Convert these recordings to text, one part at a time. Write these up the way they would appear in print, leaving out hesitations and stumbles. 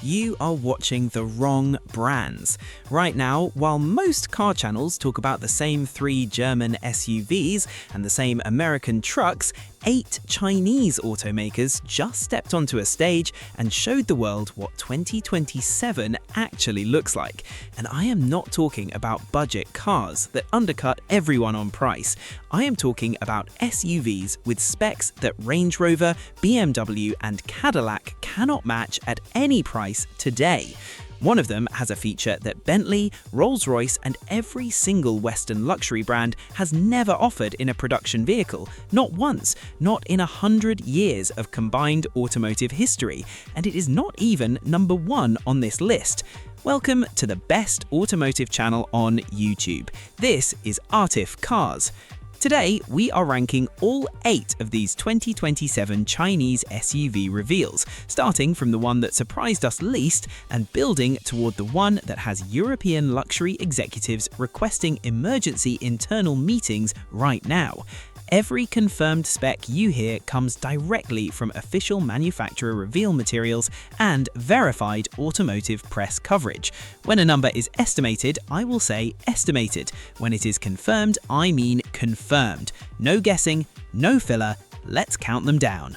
You are watching the wrong brands. Right now, while most car channels talk about the same 3 German SUVs and the same American trucks, 8 Chinese automakers just stepped onto a stage and showed the world what 2027 actually looks like. And I am not talking about budget cars that undercut everyone on price. I am talking about SUVs with specs that Range Rover, BMW and Cadillac cannot match at any price today. One of them has a feature that Bentley, Rolls-Royce and every single Western luxury brand has never offered in a production vehicle, not once, not in 100 years of combined automotive history, and it is not even number 1 on this list. Welcome to the best automotive channel on YouTube. This is Artif Cars. Today, we are ranking all 8 of these 2027 Chinese SUV reveals, starting from the one that surprised us least and building toward the one that has European luxury executives requesting emergency internal meetings right now. Every confirmed spec you hear comes directly from official manufacturer reveal materials and verified automotive press coverage. When a number is estimated, I will say estimated. When it is confirmed, I mean confirmed. No guessing, no filler, let's count them down.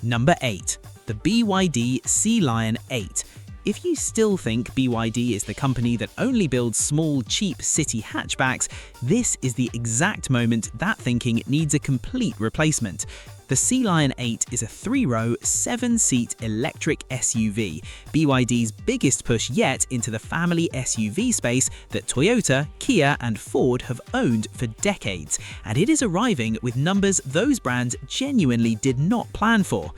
Number 8. The BYD Sea Lion 8. If you still think BYD is the company that only builds small, cheap city hatchbacks, this is the exact moment that thinking needs a complete replacement. The Sea Lion 8 is a 3-row, 7-seat electric SUV, BYD's biggest push yet into the family SUV space that Toyota, Kia and Ford have owned for decades, and it is arriving with numbers those brands genuinely did not plan for.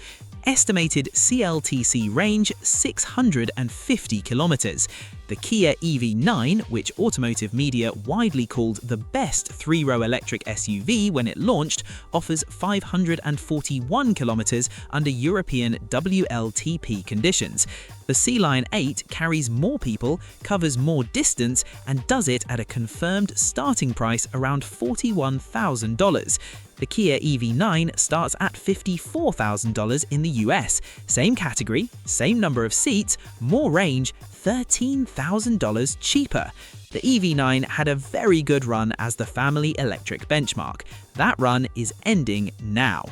Estimated CLTC range 650 kilometers. The Kia EV9, which automotive media widely called the best 3-row electric SUV when it launched, offers 541 kilometers under European WLTP conditions. The Sea Lion 8 carries more people, covers more distance, and does it at a confirmed starting price around $41,000. The Kia EV9 starts at $54,000 in the US. Same category, same number of seats, more range, $13,000 cheaper. The EV9 had a very good run as the family electric benchmark. That run is ending now.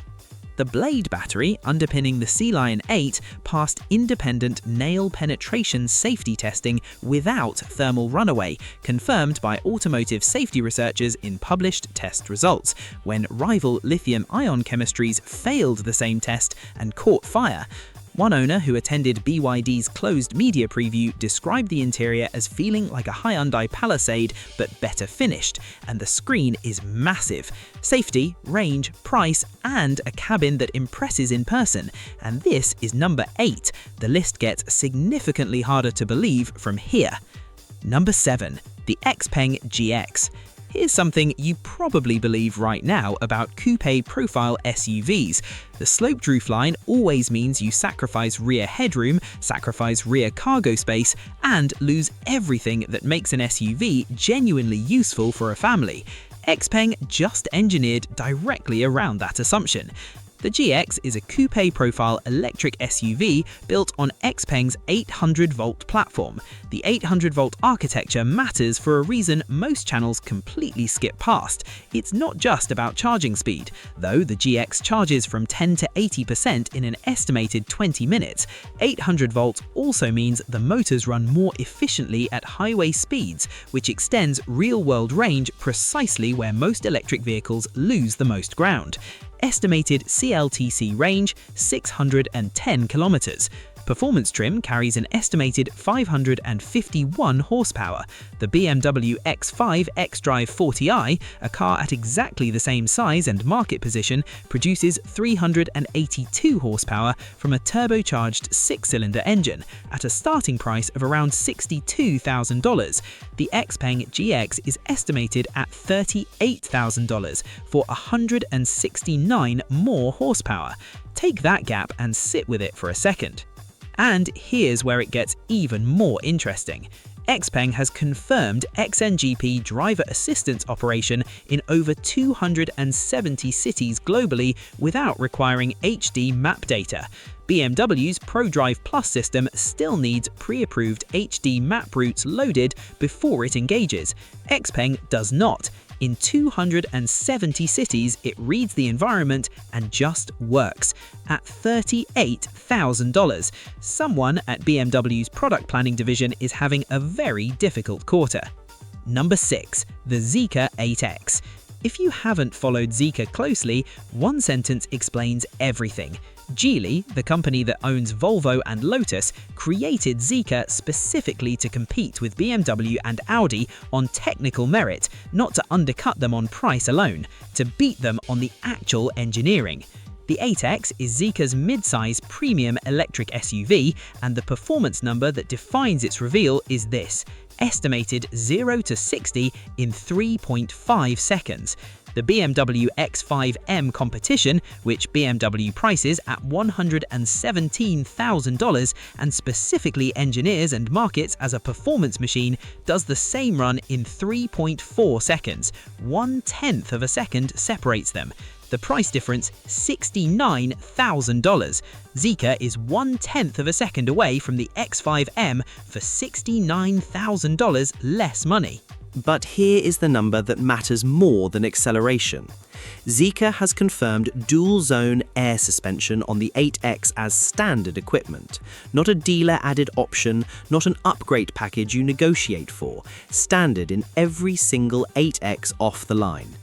The Blade battery underpinning the Sea Lion 8 passed independent nail penetration safety testing without thermal runaway, confirmed by automotive safety researchers in published test results, when rival lithium-ion chemistries failed the same test and caught fire. One owner who attended BYD's closed media preview described the interior as feeling like a Hyundai Palisade but better finished, and the screen is massive. Safety, range, price, and a cabin that impresses in person. And this is number 8. The list gets significantly harder to believe from here. Number 7. The Xpeng GX. Here's something you probably believe right now about coupe profile SUVs. The sloped roofline always means you sacrifice rear headroom, sacrifice rear cargo space, and lose everything that makes an SUV genuinely useful for a family. Xpeng just engineered directly around that assumption. The GX is a coupe-profile electric SUV built on Xpeng's 800-volt platform. The 800-volt architecture matters for a reason most channels completely skip past. It's not just about charging speed. Though the GX charges from 10 to 80% in an estimated 20 minutes, 800 volts also means the motors run more efficiently at highway speeds, which extends real-world range precisely where most electric vehicles lose the most ground. Estimated CLTC range 610 kilometers. Performance trim carries an estimated 551 horsepower. The BMW X5 xDrive 40i, a car at exactly the same size and market position, produces 382 horsepower from a turbocharged 6-cylinder engine at a starting price of around $62,000. The Xpeng GX is estimated at $38,000 for 169 more horsepower. Take that gap and sit with it for a second. And here's where it gets even more interesting. XPeng has confirmed XNGP driver assistance operation in over 270 cities globally without requiring HD map data. BMW's ProDrive Plus system still needs pre-approved HD map routes loaded before it engages. XPeng does not. In 270 cities, it reads the environment and just works. At $38,000, someone at BMW's product planning division is having a very difficult quarter. Number 6. The Zeekr 8X. If you haven't followed Zika closely, one sentence explains everything. Geely, the company that owns Volvo and Lotus, created Zika specifically to compete with BMW and Audi on technical merit, not to undercut them on price alone, to beat them on the actual engineering. The 8X is Zeekr's mid-size premium electric SUV, and the performance number that defines its reveal is this: estimated 0 to 60 in 3.5 seconds. The BMW X5M competition, which BMW prices at $117,000 and specifically engineers and markets as a performance machine, does the same run in 3.4 seconds. 1/10 of a second separates them. The price difference, $69,000. Zeekr is 1/10 of a second away from the X5M for $69,000 less money. But here is the number that matters more than acceleration. Zeekr has confirmed dual-zone air suspension on the 8X as standard equipment, not a dealer-added option, not an upgrade package you negotiate for, standard in every single 8X off the line.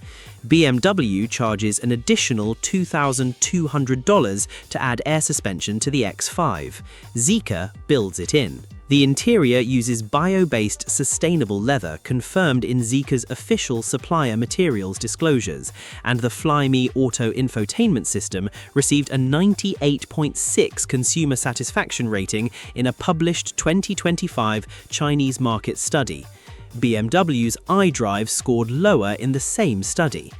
BMW charges an additional $2,200 to add air suspension to the X5. Zeekr builds it in. The interior uses bio-based sustainable leather confirmed in Zeekr's official supplier materials disclosures, and the Flyme Auto infotainment system received a 98.6 consumer satisfaction rating in a published 2025 Chinese market study. BMW's iDrive scored lower in the same study.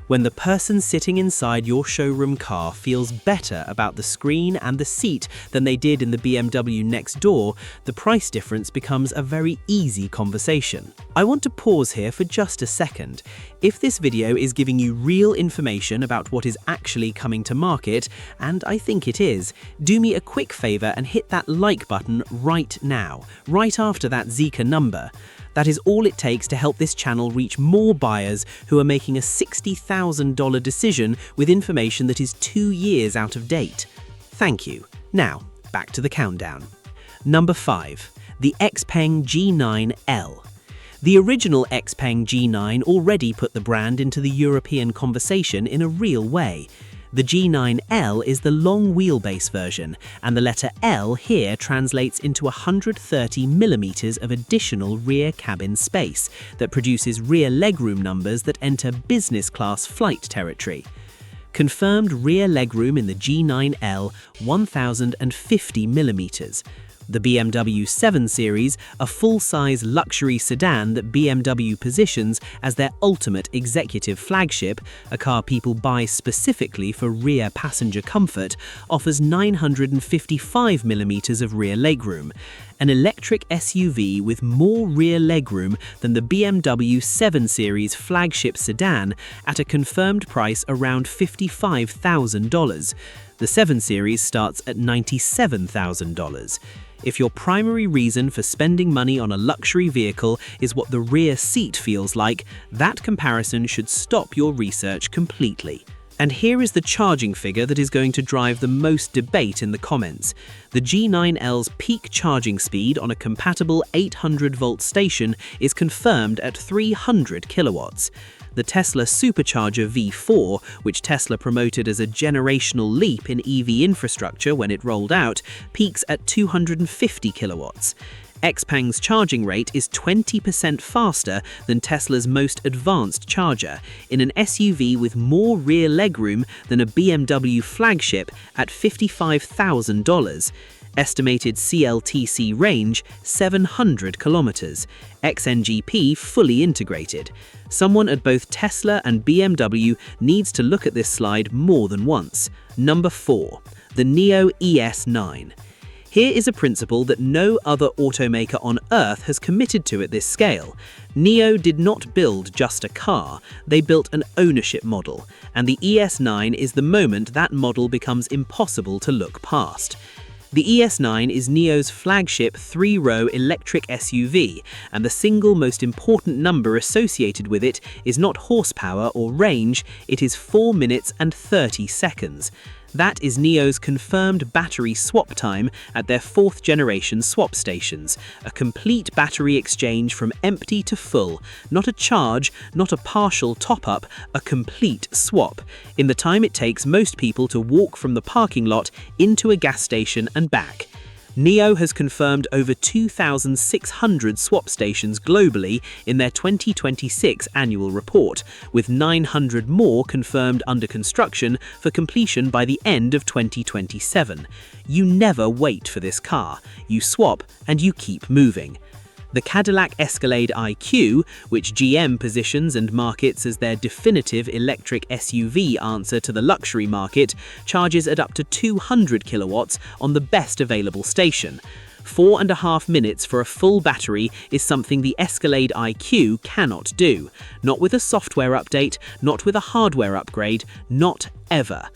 When the person sitting inside your showroom car feels better about the screen and the seat than they did in the BMW next door, the price difference becomes a very easy conversation. I want to pause here for just a second. If this video is giving you real information about what is actually coming to market, and I think it is, do me a quick favor and hit that like button right now, right after that Zeekr number. That is all it takes to help this channel reach more buyers who are making a $60,000 decision with information that is 2 years out of date. Thank you. Now, back to the countdown. Number 5. The Xpeng G9L. The original Xpeng G9 already put the brand into the European conversation in a real way. The G9L is the long wheelbase version, and the letter L here translates into 130mm of additional rear cabin space that produces rear legroom numbers that enter business class flight territory. Confirmed rear legroom in the G9L, 1050mm. The BMW 7 Series, a full-size luxury sedan that BMW positions as their ultimate executive flagship, a car people buy specifically for rear passenger comfort, offers 955mm of rear legroom, an electric SUV with more rear legroom than the BMW 7 Series flagship sedan at a confirmed price around $55,000. The 7 Series starts at $97,000. If your primary reason for spending money on a luxury vehicle is what the rear seat feels like, that comparison should stop your research completely. And here is the charging figure that is going to drive the most debate in the comments. The G9L's peak charging speed on a compatible 800-volt station is confirmed at 300 kilowatts. The Tesla Supercharger V4, which Tesla promoted as a generational leap in EV infrastructure when it rolled out, peaks at 250 kilowatts. Xpeng's charging rate is 20% faster than Tesla's most advanced charger, in an SUV with more rear legroom than a BMW flagship at $55,000. Estimated CLTC range, 700 kilometers. XNGP fully integrated. Someone at both Tesla and BMW needs to look at this slide more than once. Number 4. The Nio ES9. Here is a principle that no other automaker on Earth has committed to at this scale. Nio did not build just a car, they built an ownership model, and the ES9 is the moment that model becomes impossible to look past. The ES9 is Nio's flagship 3-row electric SUV, and the single most important number associated with it is not horsepower or range, it is 4 minutes and 30 seconds. That is Nio's confirmed battery swap time at their 4th generation swap stations, a complete battery exchange from empty to full, not a charge, not a partial top-up, a complete swap, in the time it takes most people to walk from the parking lot into a gas station and back. Nio has confirmed over 2,600 swap stations globally in their 2026 annual report, with 900 more confirmed under construction for completion by the end of 2027. You never wait for this car, you swap and you keep moving. The Cadillac Escalade IQ, which GM positions and markets as their definitive electric SUV answer to the luxury market, charges at up to 200 kilowatts on the best available station. 4.5 minutes for a full battery is something the Escalade IQ cannot do. Not with a software update, not with a hardware upgrade, not ever.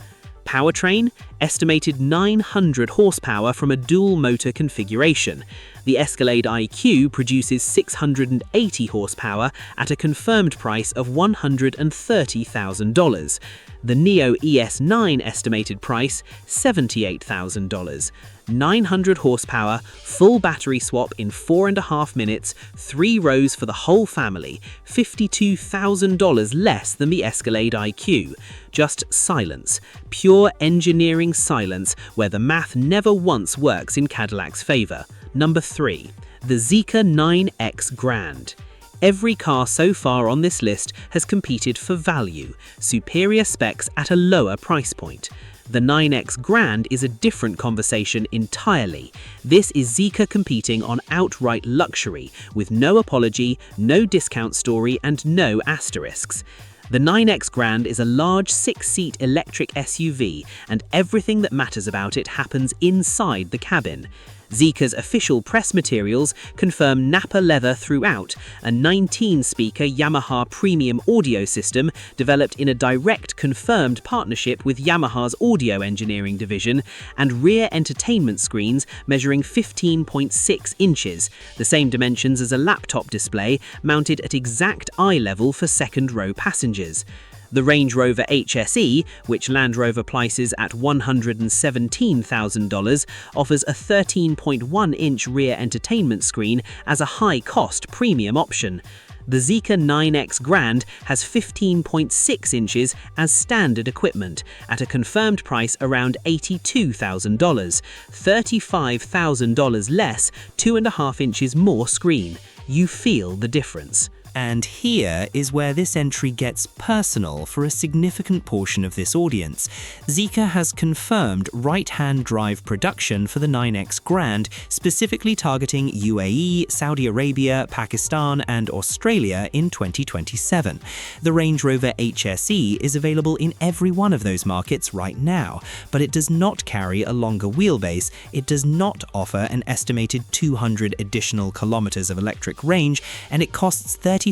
Powertrain? Estimated 900 horsepower from a dual-motor configuration. The Escalade IQ produces 680 horsepower at a confirmed price of $130,000. The Nio ES9 estimated price, $78,000. 900 horsepower, full battery swap in 4.5 minutes, 3 rows for the whole family, $52,000 less than the Escalade IQ. Just silence, pure engineering silence where the math never once works in Cadillac's favor. Number 3. The Zeekr 9X Grand. Every car so far on this list has competed for value, superior specs at a lower price point. The 9X Grand is a different conversation entirely. This is Zeekr competing on outright luxury, with no apology, no discount story, and no asterisks. The 9X Grand is a large 6-seat electric SUV, and everything that matters about it happens inside the cabin. Zeekr's official press materials confirm Nappa leather throughout, a 19-speaker Yamaha premium audio system developed in a direct confirmed partnership with Yamaha's audio engineering division, and rear entertainment screens measuring 15.6 inches, the same dimensions as a laptop display, mounted at exact eye level for second-row passengers. The Range Rover HSE, which Land Rover prices at $117,000, offers a 13.1-inch rear entertainment screen as a high-cost premium option. The Zeekr 9X Grand has 15.6 inches as standard equipment, at a confirmed price around $82,000, $35,000 less, 2.5 inches more screen. You feel the difference. And here is where this entry gets personal for a significant portion of this audience. Zeekr has confirmed right-hand drive production for the 9X Grand, specifically targeting UAE, Saudi Arabia, Pakistan, and Australia in 2027. The Range Rover HSE is available in every one of those markets right now, but it does not carry a longer wheelbase, it does not offer an estimated 200 additional kilometers of electric range, and it costs $35,000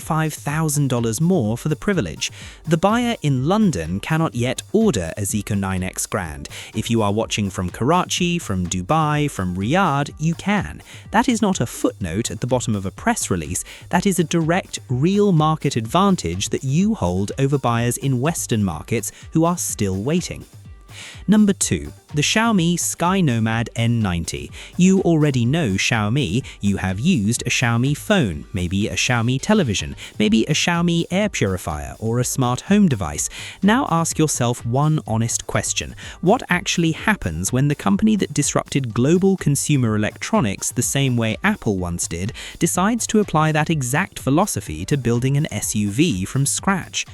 more for the privilege. The buyer in London cannot yet order a Zeekr 9X Grand. If you are watching from Karachi, from Dubai, from Riyadh, you can. That is not a footnote at the bottom of a press release, that is a direct, real market advantage that you hold over buyers in Western markets who are still waiting. Number 2. The Xiaomi Sky Nomad N90. You already know Xiaomi, you have used a Xiaomi phone, maybe a Xiaomi television, maybe a Xiaomi air purifier or a smart home device. Now ask yourself one honest question. What actually happens when the company that disrupted global consumer electronics the same way Apple once did decides to apply that exact philosophy to building an SUV from scratch?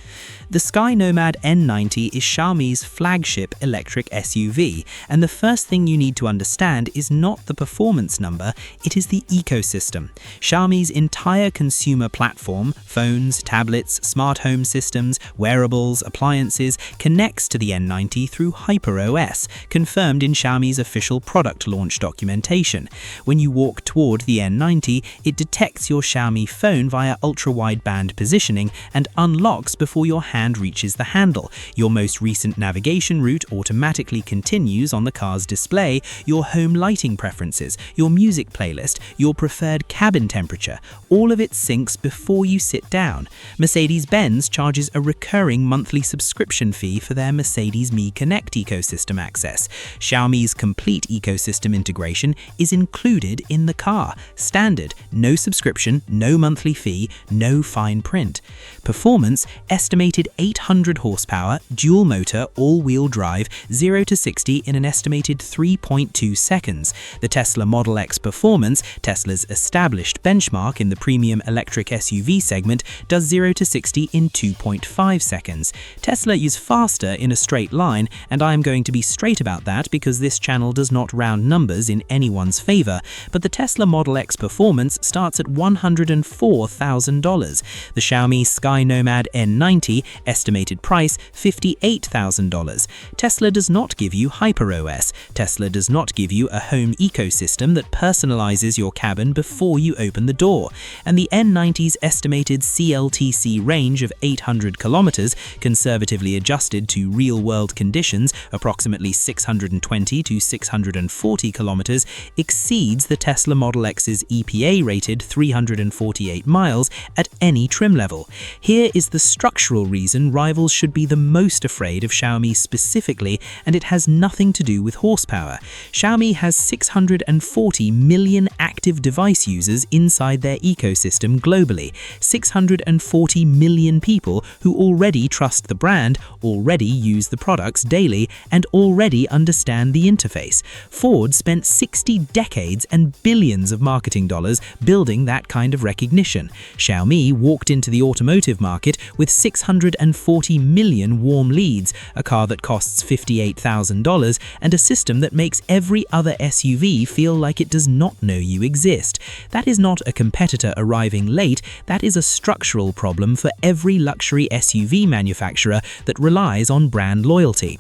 The Sky Nomad N90 is Xiaomi's flagship electric SUV, And the first thing you need to understand is not the performance number, it is the ecosystem. Xiaomi's entire consumer platform, phones, tablets, smart home systems, wearables, appliances, connects to the N90 through HyperOS, confirmed in Xiaomi's official product launch documentation. When you walk toward the N90, it detects your Xiaomi phone via ultra-wideband positioning and unlocks before your hand reaches the handle. Your most recent navigation route automatically continues on the car's display, your home lighting preferences, your music playlist, your preferred cabin temperature. All of it syncs before you sit down. Mercedes-Benz charges a recurring monthly subscription fee for their Mercedes Me Connect ecosystem access. Xiaomi's complete ecosystem integration is included in the car. Standard, no subscription, no monthly fee, no fine print. Performance, estimated 800 horsepower, dual motor, all-wheel drive, 0 to 60 in an estimated 3.2 seconds. The Tesla Model X performance, Tesla's established benchmark in the premium electric SUV segment, does 0 to 60 in 2.5 seconds. Tesla is faster in a straight line, and I am going to be straight about that because this channel does not round numbers in anyone's favor, but the Tesla Model X performance starts at $104,000. The Xiaomi Sky Nomad N90, estimated price $58,000. Tesla does not give you HyperOS. Tesla does not give you a home ecosystem that personalizes your cabin before you open the door. And the N90's estimated CLTC range of 800 kilometers, conservatively adjusted to real-world conditions, approximately 620 to 640 kilometers, exceeds the Tesla Model X's EPA-rated 348 miles at any trim level. Here is the structural reason rivals should be the most afraid of Xiaomi specifically, and it has nothing to do with horsepower. Xiaomi has 640 million active device users inside their ecosystem globally, 640 million people who already trust the brand, already use the products daily, and already understand the interface. Ford spent 60 decades and billions of marketing dollars building that kind of recognition. Xiaomi walked into the automotive market with 640 million warm leads, a car that costs $58,000, and a system that makes every other SUV feel like it does not know you exist. That is not a competitor arriving late, that is a structural problem for every luxury SUV manufacturer that relies on brand loyalty.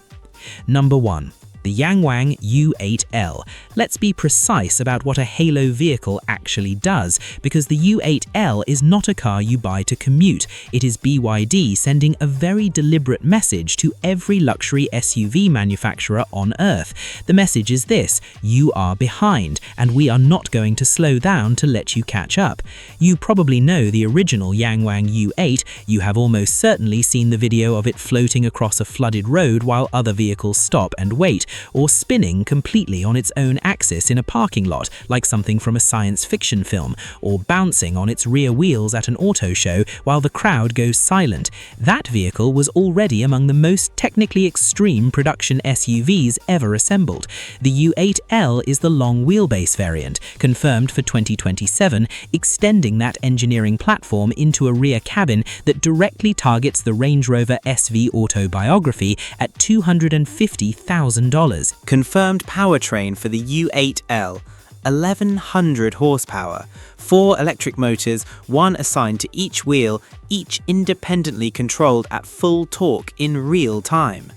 Number 1. The Yangwang U8L. Let's be precise about what a halo vehicle actually does, because the U8L is not a car you buy to commute. It is BYD sending a very deliberate message to every luxury SUV manufacturer on Earth. The message is this: you are behind, and we are not going to slow down to let you catch up. You probably know the original Yangwang U8, you have almost certainly seen the video of it floating across a flooded road while other vehicles stop and wait, or spinning completely on its own axis in a parking lot like something from a science fiction film, or bouncing on its rear wheels at an auto show while the crowd goes silent. That vehicle was already among the most technically extreme production SUVs ever assembled. The U8L is the long wheelbase variant, confirmed for 2027, extending that engineering platform into a rear cabin that directly targets the Range Rover SV autobiography at $250,000. Confirmed powertrain for the U8L, 1100 horsepower, 4 electric motors, 1 assigned to each wheel, each independently controlled at full torque in real time.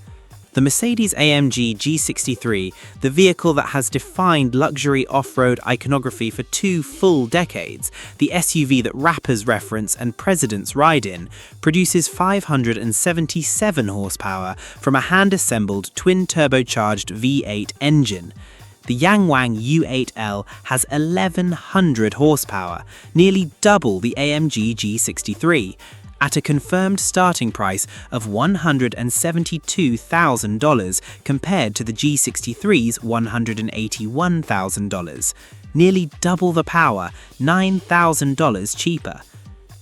The Mercedes-AMG G63, the vehicle that has defined luxury off-road iconography for 2 full decades, the SUV that rappers reference and presidents ride in, produces 577 horsepower from a hand-assembled twin-turbocharged V8 engine. The Yangwang U8L has 1100 horsepower, nearly double the AMG G63, at a confirmed starting price of $172,000 compared to the G63's $181,000. Nearly double the power, $9,000 cheaper.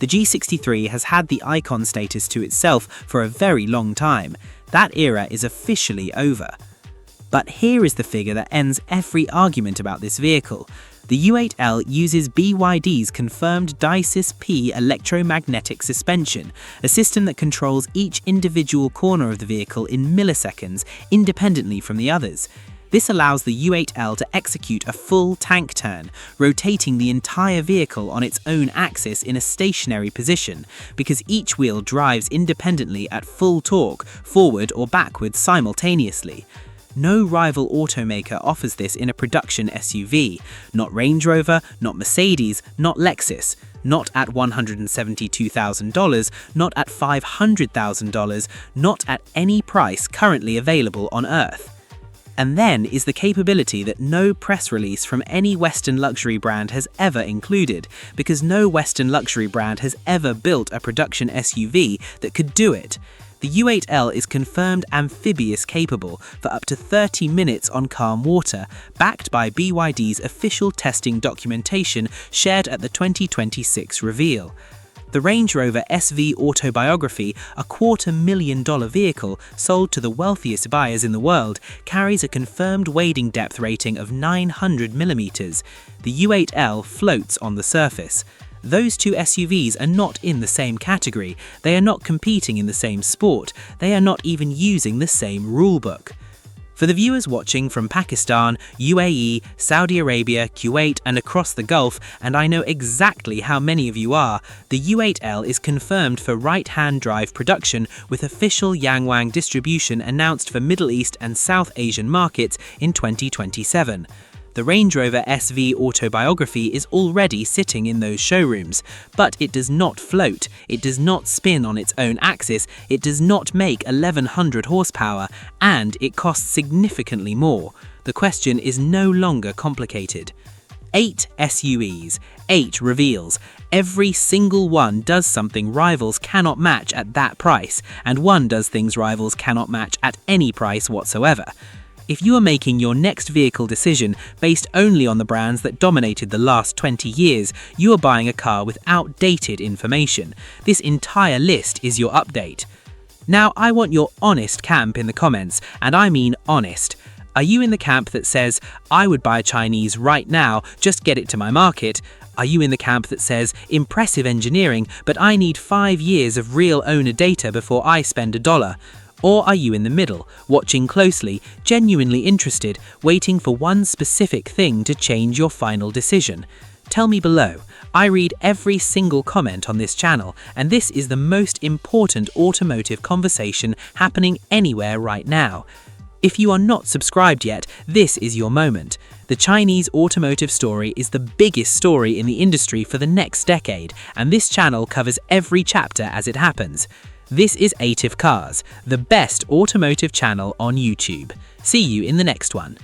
The G63 has had the icon status to itself for a very long time. That era is officially over. But here is the figure that ends every argument about this vehicle. The U8L uses BYD's confirmed DiSys-P electromagnetic suspension, a system that controls each individual corner of the vehicle in milliseconds, independently from the others. This allows the U8L to execute a full tank turn, rotating the entire vehicle on its own axis in a stationary position, because each wheel drives independently at full torque, forward or backwards simultaneously. No rival automaker offers this in a production SUV. Not Range Rover, not Mercedes, not Lexus. Not at $172,000, not at $500,000, not at any price currently available on Earth. And then is the capability that no press release from any Western luxury brand has ever included, because no Western luxury brand has ever built a production SUV that could do it. The U8L is confirmed amphibious capable for up to 30 minutes on calm water, backed by BYD's official testing documentation shared at the 2026 reveal. The Range Rover SV Autobiography, a $250,000 vehicle sold to the wealthiest buyers in the world, carries a confirmed wading depth rating of 900mm. The U8L floats on the surface. Those two SUVs are not in the same category, they are not competing in the same sport, they are not even using the same rulebook. For the viewers watching from Pakistan, UAE, Saudi Arabia, Kuwait and across the Gulf, and I know exactly how many of you are, the U8L is confirmed for right-hand drive production with official Yangwang distribution announced for Middle East and South Asian markets in 2027. The Range Rover SV Autobiography is already sitting in those showrooms, but it does not float, it does not spin on its own axis, it does not make 1100 horsepower, and it costs significantly more. The question is no longer complicated. 8 SUVs, 8 reveals. Every single one does something rivals cannot match at that price, and one does things rivals cannot match at any price whatsoever. If you are making your next vehicle decision based only on the brands that dominated the last 20 years, you are buying a car with outdated information. This entire list is your update. Now, I want your honest camp in the comments, and I mean honest. Are you in the camp that says, I would buy a Chinese right now, just get it to my market? Are you in the camp that says, impressive engineering, but I need 5 years of real owner data before I spend $1? Or are you in the middle, watching closely, genuinely interested, waiting for one specific thing to change your final decision? Tell me below. I read every single comment on this channel, and this is the most important automotive conversation happening anywhere right now. If you are not subscribed yet, this is your moment. The Chinese automotive story is the biggest story in the industry for the next decade, and this channel covers every chapter as it happens. This is ATIV Cars, the best automotive channel on YouTube. See you in the next one.